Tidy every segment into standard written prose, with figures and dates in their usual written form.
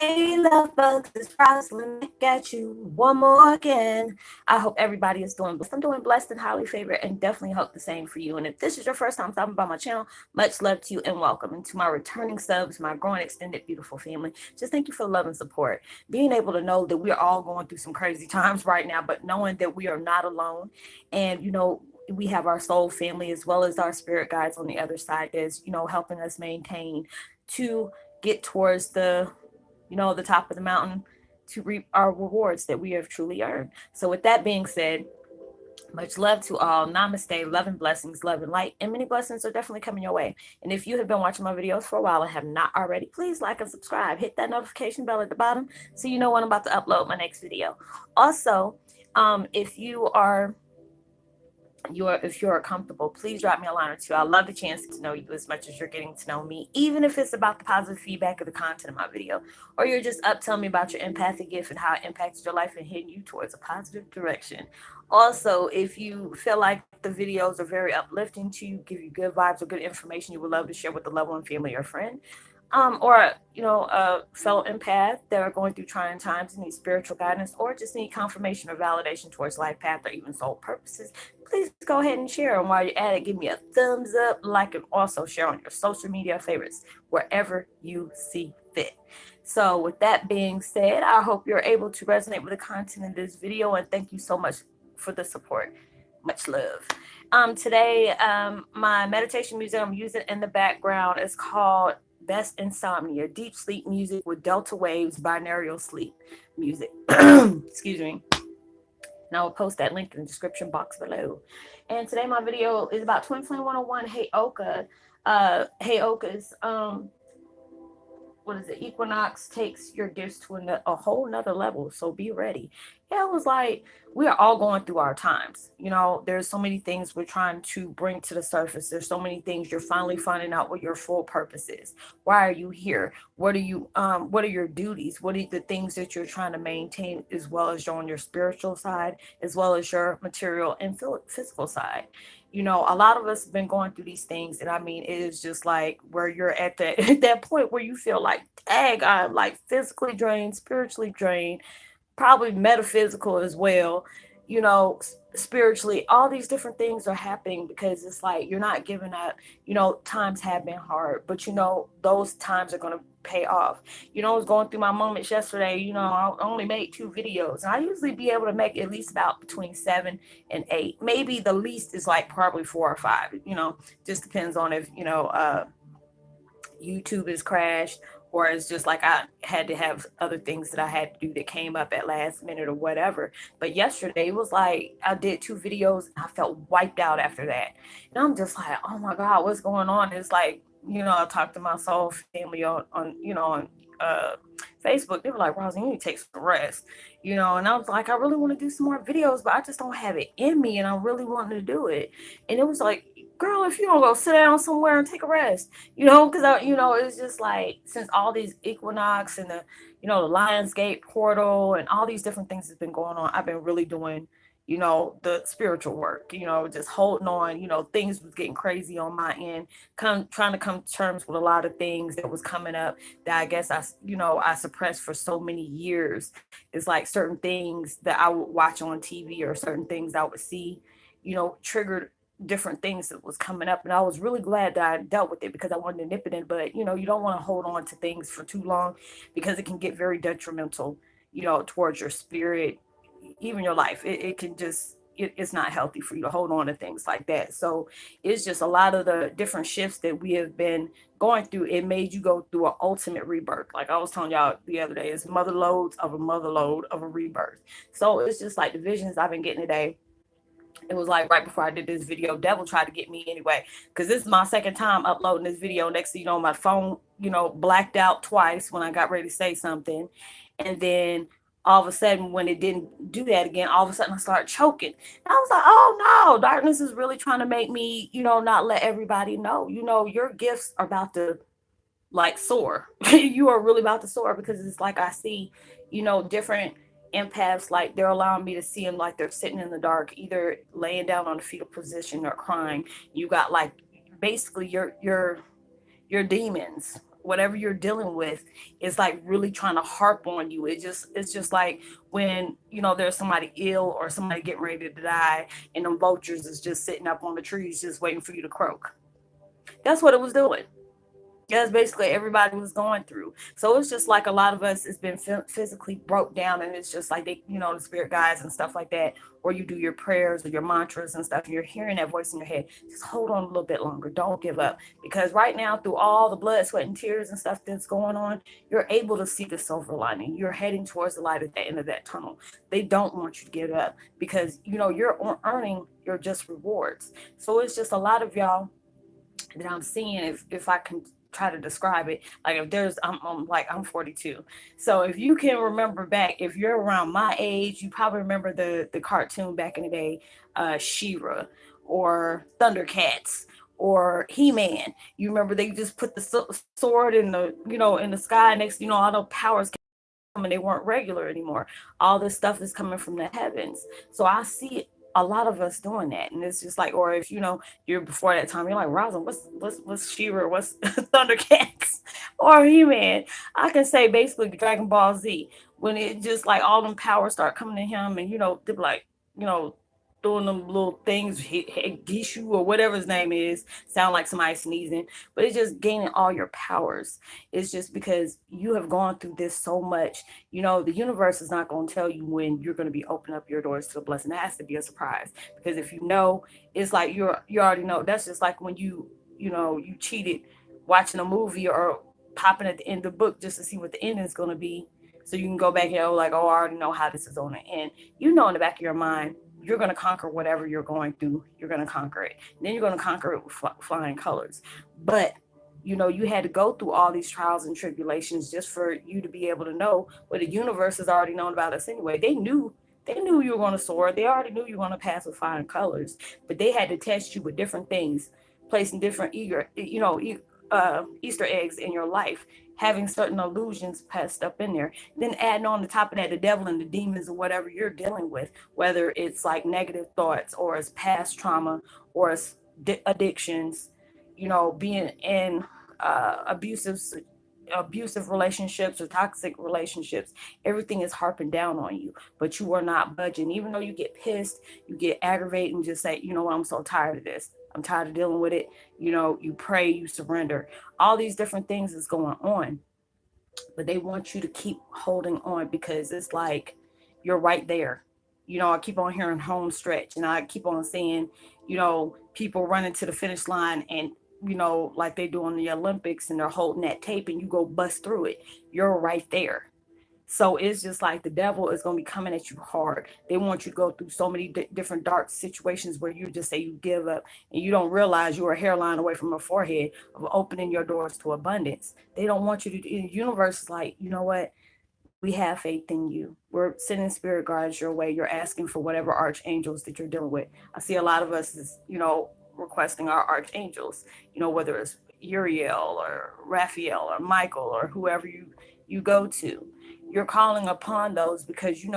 Hey, love bugs, it's Rosalind back at you one more again. I hope everybody is doing blessed. I'm doing blessed and highly favored, and definitely hope the same for you. And if this is your first time stopping by my channel, much love to you and welcome. And to my returning subs, my growing extended beautiful family, just thank you for the love and support. Being able to know that we're all going through some crazy times right now, but knowing that we are not alone, and we have our soul family as well as our spirit guides on the other side that's helping us maintain to get towards the top of the mountain to reap our rewards that we have truly earned. So, with that being said, much love to all. Namaste, love and blessings, love and light, and many blessings are definitely coming your way. And if you have been watching my videos for a while and have not already, please like and subscribe. Hit that notification bell at the bottom so you know when I'm about to upload my next video. Also, if you're comfortable, please drop me a line or two. I love the chance to know you as much as you're getting to know me, even if it's about the positive feedback of the content of my video, or you're just up telling me about your empathic gift and how it impacted your life and hitting you towards a positive direction. Also, if you feel like the videos are very uplifting to you, give you good vibes or good information you would love to share with a loved one, family, or friend, or a fellow empath that are going through trying times and need spiritual guidance, or just need confirmation or validation towards life path or even soul purposes, please go ahead and share. And while you're at it, give me a thumbs up, like, and also share on your social media favorites wherever you see fit. So, with that being said, I hope you're able to resonate with the content in this video, and thank you so much for the support. Much love. Today, my meditation music I'm using in the background is called Best Insomnia, deep sleep music with delta waves, binaural sleep music. Excuse me. And I will post that link in the description box below. And today my video is about Twin Flame 101 Heyoka. Heyoka's what is it? Equinox takes your gifts to a whole nother level. So be ready. Yeah, it was like we are all going through our times. There's so many things we're trying to bring to the surface. There's so many things you're finally finding out what your full purpose is. Why are you here? What are your duties? What are the things that you're trying to maintain, as well as on your spiritual side, as well as your material and physical side? A lot of us have been going through these things, and I mean, it is just like where you're at that at that point where you feel like, dang, I'm like physically drained, spiritually drained, probably metaphysical as well, spiritually. All these different things are happening because it's like you're not giving up. Times have been hard, but those times are going to pay off. I was going through my moments yesterday. I only made 2 videos, and I usually be able to make at least about between 7 and 8. Maybe the least is like probably 4 or 5. Just depends on if YouTube has crashed, or it's just like I had to have other things that I had to do that came up at last minute or whatever. But yesterday it was like I did 2 videos and I felt wiped out after that. And I'm just like, oh my God, what's going on? It's like, I talked to my soul family on Facebook. They were like, Rosie, you need to take some rest. And I was like, I really want to do some more videos, but I just don't have it in me, and I really wanted to do it. And it was like, girl, if you don't go sit down somewhere and take a rest, because it's just like, since all these Equinox and the Lionsgate portal and all these different things has been going on, I've been really doing the spiritual work, just holding on. Things was getting crazy on my end, trying to come to terms with a lot of things that was coming up that I guess I suppressed for so many years. It's like certain things that I would watch on TV or certain things I would see, triggered different things that was coming up, and I was really glad that I dealt with it because I wanted to nip it in. But you don't want to hold on to things for too long because it can get very detrimental, towards your spirit, even your life. It can just it's not healthy for you to hold on to things like that. So it's just a lot of the different shifts that we have been going through. It made you go through an ultimate rebirth. Like I was telling y'all the other day, it's mother loads of a mother load of a rebirth. So it's just like the visions I've been getting today. It was like right before I did this video, devil tried to get me anyway, because this is my second time uploading this video. Next thing you know, my phone blacked out twice when I got ready to say something, and then all of a sudden when it didn't do that again, all of a sudden I started choking, and I was like, oh no, darkness is really trying to make me not let everybody know. Your gifts are about to like soar. You are really about to soar, because it's like I see different empaths, like they're allowing me to see them like they're sitting in the dark, either laying down on a fetal position or crying. You got like basically your demons whatever you're dealing with is like really trying to harp on you. It's just like when there's somebody ill or somebody getting ready to die, and them vultures is just sitting up on the trees just waiting for you to croak. That's what it was doing. That's basically everybody was going through. So it's just like a lot of us has been physically broke down, and it's just like the spirit guides and stuff like that, or you do your prayers or your mantras and stuff, and you're hearing that voice in your head. Just hold on a little bit longer. Don't give up, because right now, through all the blood, sweat, and tears and stuff that's going on, you're able to see the silver lining. You're heading towards the light at the end of that tunnel. They don't want you to give up, because you're earning your just rewards. So it's just a lot of y'all that I'm seeing, if I can try to describe it, like if there's I'm 42. So if you can remember back, if you're around my age, you probably remember the cartoon back in the day, She-Ra or Thundercats or He-Man. You remember they just put the sword in the sky next, all the powers and they weren't regular anymore. All this stuff is coming from the heavens. So I see a lot of us doing that, and it's just like, or if you're before that time, you're like, Rosalind, what's She-Ra, what's Thundercats, or He-Man? I can say basically Dragon Ball Z, when it just like all them powers start coming to him, and they're like, you know, doing them little things, Gishu or whatever his name is, sound like somebody sneezing, but it's just gaining all your powers. It's just because you have gone through this so much. The universe is not going to tell you when you're going to be opening up your doors to the blessing. It has to be a surprise, because if it's like you already know. That's just like when you cheated watching a movie or popping at the end of the book just to see what the ending is going to be, so you can go back and like, oh, I already know how this is going to end. In the back of your mind, you're going to conquer whatever you're going through. You're going to conquer it. And then you're going to conquer it with flying colors. But you had to go through all these trials and tribulations just for you to be able to know what the universe has already known about us anyway. They knew you were going to soar. They already knew you were going to pass with flying colors, but they had to test you with different things, placing different Easter eggs in your life, having certain illusions passed up in there. Then adding on the top of that, the devil and the demons or whatever you're dealing with, whether it's like negative thoughts or it's past trauma or it's addictions, being in abusive relationships or toxic relationships. Everything is harping down on you, but you are not budging. Even though you get pissed, you get aggravated and just say, what, I'm so tired of this. I'm tired of dealing with it. You pray, you surrender. All these different things is going on, but they want you to keep holding on, because it's like you're right there. I keep on hearing home stretch, and I keep on seeing, people running to the finish line, and like they do in the Olympics, and they're holding that tape, and you go bust through it. You're right there. So it's just like the devil is going to be coming at you hard. They want you to go through so many different dark situations where you just say you give up, and you don't realize you're a hairline away from a forehead of opening your doors to abundance. They don't want you to. The universe is like, you know what? We have faith in you. We're sending spirit guides your way. You're asking for whatever archangels that you're dealing with. I see a lot of us is, requesting our archangels, whether it's Uriel or Raphael or Michael or whoever you go to. You're calling upon those because you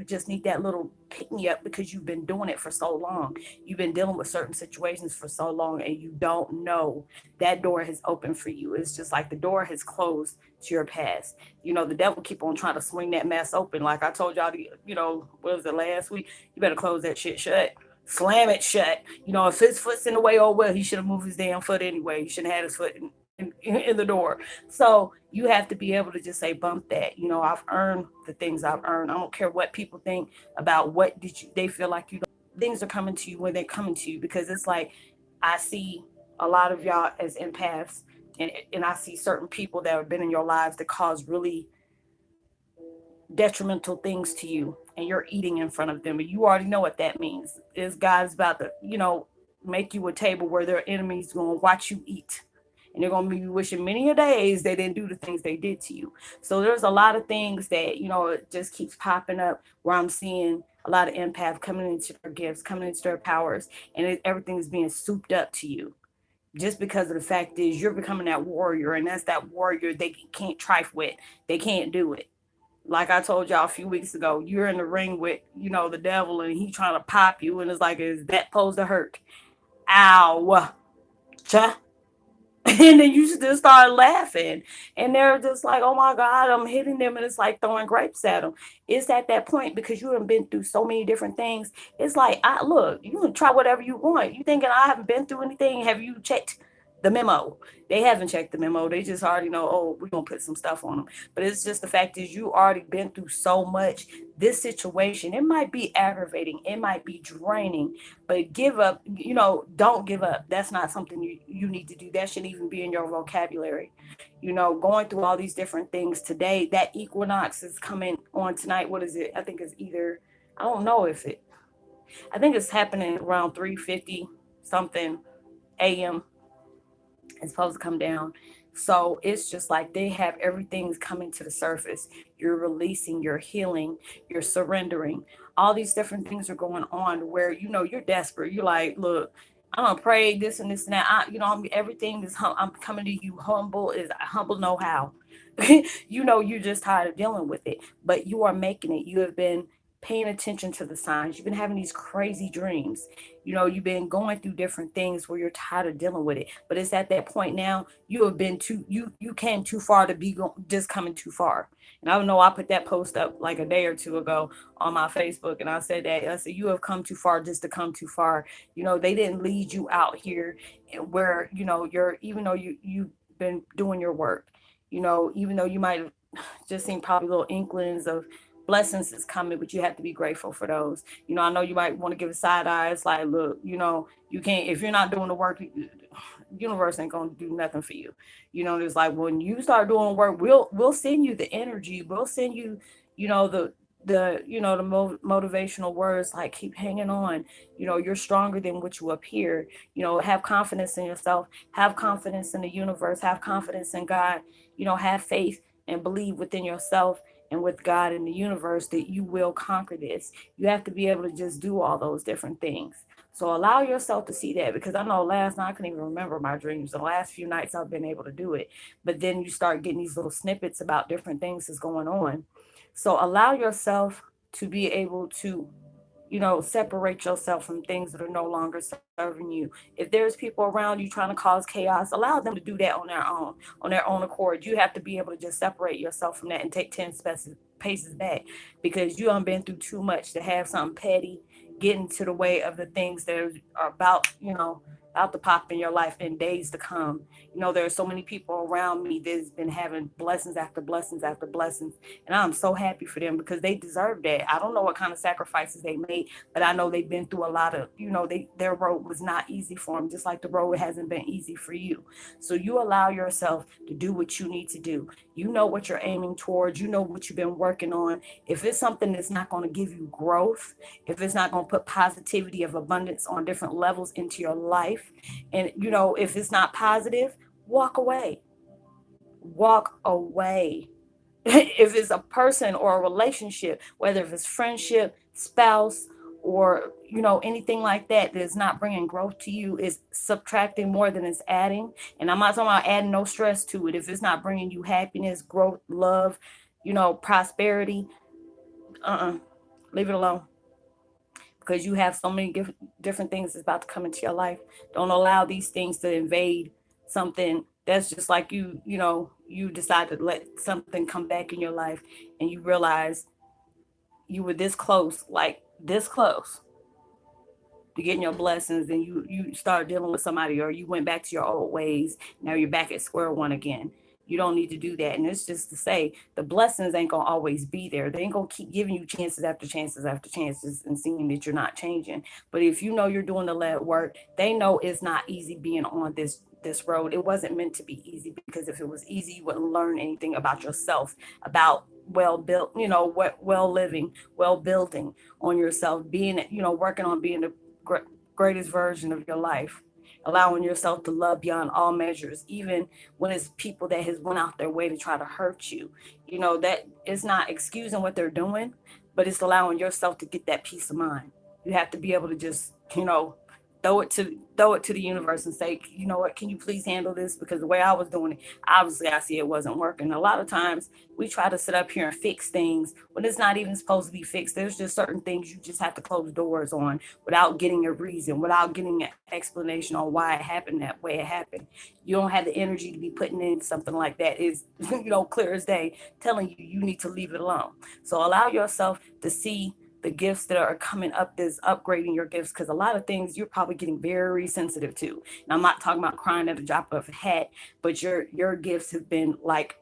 just need that little pick me up, because you've been doing it for so long. You've been dealing with certain situations for so long, and you don't know that door has opened for you. It's just like the door has closed to your past. The devil keep on trying to swing that mess open. Like I told y'all, what was it last week? You better close that shit shut. Slam it shut. If his foot's in the way, oh well, he should have moved his damn foot anyway. He shouldn't have had his foot in the door. So you have to be able to just say, bump that. I've earned the things I've earned. I don't care what people think about what they feel like things are coming to you when they're coming to you, because it's like I see a lot of y'all as empaths, and I see certain people that have been in your lives that cause really detrimental things to you, and you're eating in front of them, and you already know what that means. Is God's about to make you a table where their enemies going to watch you eat, and they're going to be wishing many a days they didn't do the things they did to you. So there's a lot of things that it just keeps popping up, where I'm seeing a lot of empath coming into their gifts, coming into their powers, and everything's being souped up to you, just because of the fact is you're becoming that warrior, and that's that warrior they can't trifle with. They can't do it. Like I told y'all a few weeks ago, you're in the ring with, the devil, and he trying to pop you, and it's like, is that supposed to hurt? Ow. Cha. And then you just start laughing, and they're just like, oh my god, I'm hitting them, and it's like throwing grapes at them. It's at that point because you have been through so many different things. It's like, I look, you can try whatever you want. You thinking I haven't been through anything? Have you checked the memo? They haven't checked the memo. They just already know, oh, we're gonna put some stuff on them. But it's just the fact is you already been through so much. This situation, it might be aggravating, it might be draining, but give up, don't give up. That's not something you need to do. That shouldn't even be in your vocabulary. Going through all these different things today. That equinox is coming on tonight. What is it? I think it's either, I don't know if it, I think it's happening around 3:50 something AM. It's supposed to come down. So it's just like they have everything's coming to the surface. You're releasing, you're healing, you're surrendering. All these different things are going on where you're desperate. You're like, look, I'm gonna pray this and this and that. I'm everything is. I'm coming to you humble. Is humble know how. You're just tired of dealing with it, but you are making it. You have been paying attention to the signs. You've been having these crazy dreams. You've been going through different things where you're tired of dealing with it. But it's at that point now. You have been too. You came too far to be just coming too far. And I know I put that post up like a day or two ago on my Facebook, and I said that I said you have come too far just to come too far. They didn't lead you out here where you're, even though you've been doing your work, even though you might have just seen probably little inklings of blessings is coming, but you have to be grateful for those. I know you might want to give a side eye. It's like, look, you can't, if you're not doing the work, universe ain't gonna do nothing for you. It's like when you start doing work, we'll send you the energy. We'll send you, the motivational words like keep hanging on. You're stronger than what you appear. Have confidence in yourself. Have confidence in the universe. Have confidence in God. Have faith and believe within yourself and with God and the universe that you will conquer this. You have to be able to just do all those different things. So allow yourself to see that, because I know last night I couldn't even remember my dreams. The last few nights I've been able to do it. But then you start getting these little snippets about different things that's going on. So allow yourself to be able to separate yourself from things that are no longer serving you. If there's people around you trying to cause chaos, allow them to do that on their own accord. You have to be able to just separate yourself from that and take 10 paces back, because you haven't been through too much to have something petty get into the way of the things that are about to pop in your life in days to come. There are so many people around me that's been having blessings after blessings after blessings, and I'm so happy for them because they deserve that. I don't know what kind of sacrifices they made, but I know they've been through a lot of, their road was not easy for them, just like the road hasn't been easy for you. So you allow yourself to do what you need to do. You know what you're aiming towards. You know what you've been working on. If it's something that's not going to give you growth, if it's not going to put positivity of abundance on different levels into your life, and if it's not positive, walk away. Walk away. If it's a person or a relationship, whether if it's friendship, spouse, or anything like that is not bringing growth to you, is subtracting more than it's adding. And I'm not talking about adding no stress to it. If it's not bringing you happiness, growth, love, prosperity, leave it alone, because you have so many different things that's about to come into your life. Don't allow these things to invade something that's just like you decide to let something come back in your life, and you realize you were this close, like this close to getting your blessings, and you start dealing with somebody, or you went back to your old ways. Now you're back at square one again. You don't need to do that. And it's just to say the blessings ain't gonna always be there. They ain't gonna keep giving you chances after chances after chances and seeing that you're not changing. But if you know you're doing the lead work, they know it's not easy being on this road. It wasn't meant to be easy, because if it was easy, you wouldn't learn anything about yourself, about well built, what well living, well building on yourself, being, working on being the greatest version of your life, allowing yourself to love beyond all measures, even when it's people that has went out their way to try to hurt you. That it's not excusing what they're doing, but it's allowing yourself to get that peace of mind. You have to be able to just, throw it to the universe and say, you know what, can you please handle this? Because the way I was doing it, obviously I see it wasn't working. A lot of times we try to sit up here and fix things when it's not even supposed to be fixed. There's just certain things you just have to close doors on without getting a reason, without getting an explanation on why it happened that way it happened. You don't have the energy to be putting in something like that. Is clear as day telling you you need to leave it alone. So allow yourself to see the gifts that are coming up, this upgrading your gifts, because a lot of things you're probably getting very sensitive to. And I'm not talking about crying at the drop of a hat, but your gifts have been like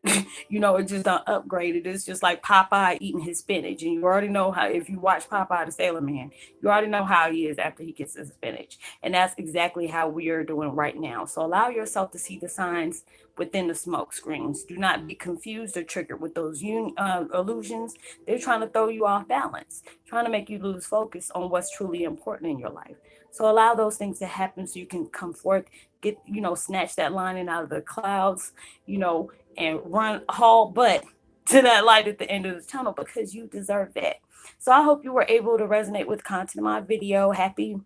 it just done upgraded. It's just like Popeye eating his spinach. And you already know how, if you watch Popeye the Sailor Man, you already know how he is after he gets his spinach. And that's exactly how we are doing right now. So allow yourself to see the signs within the smoke screens. Do not be confused or triggered with those illusions. They're trying to throw you off balance, trying to make you lose focus on what's truly important in your life. So allow those things to happen so you can come forth, get, snatch that lining out of the clouds, you know, and run haul butt to that light at the end of the tunnel, because you deserve that. So I hope you were able to resonate with content in my video. Happy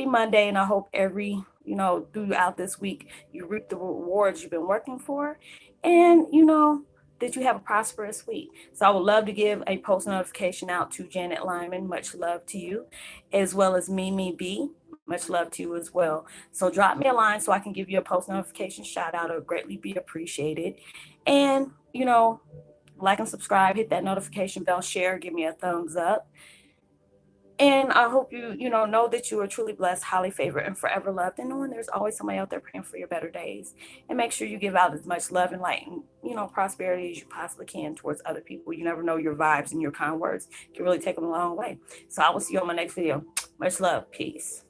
Monday, and I hope throughout this week you reap the rewards you've been working for, and that you have a prosperous week. So I would love to give a post notification out to Janet Lyman. Much love to you, as well as Mimi B. Much love to you as well. So drop me a line so I can give you a post notification shout out. It would greatly be appreciated. And, like and subscribe, hit that notification bell, share, give me a thumbs up. And I hope you know that you are truly blessed, highly favored, and forever loved. And knowing there's always somebody out there praying for your better days. And make sure you give out as much love and light and, prosperity as you possibly can towards other people. You never know, your vibes and your kind words can really take them a long way. So I will see you on my next video. Much love. Peace.